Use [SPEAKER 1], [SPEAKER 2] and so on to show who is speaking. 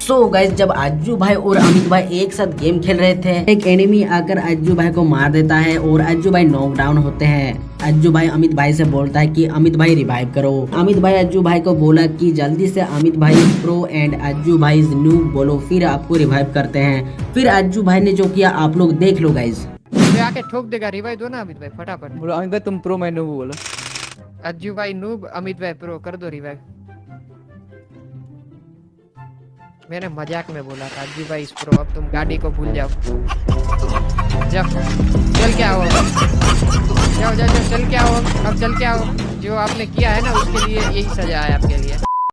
[SPEAKER 1] So guys, जब अज्जू भाई और अमित भाई एक साथ गेम खेल रहे थे, एक एनिमी आकर अज्जू भाई को मार देता है और अज्जू भाई नॉकडाउन होते हैं। अज्जू भाई अमित भाई से बोलता है कि अमित भाई रिवाइव करो। अमित भाई अज्जू भाई को बोला कि जल्दी से अमित भाई प्रो एंड अज्जू भाई न्यू बोलो, फिर आपको रिवाइव करते हैं। फिर अज्जू भाई ने जो किया आप लोग देख लो गाइस।
[SPEAKER 2] आके ठोक देगा, रिवाइव दो ना अमित भाई फटाफट।
[SPEAKER 3] बोलो अमित भाई तुम प्रो, मैं नूब बोलो।
[SPEAKER 2] अज्जू भाई नूब, अमित भाई प्रो, कर दो रिवाइव। मैंने मजाक में बोला था अज्जू भाई इस प्रो, अब तुम गाड़ी को भूल जाओ। जाओ चल के आओ, जाओ जाओ जाओ चल के आओ, अब चल के आओ। जो आपने किया है ना उसके लिए यही सजा है आपके लिए।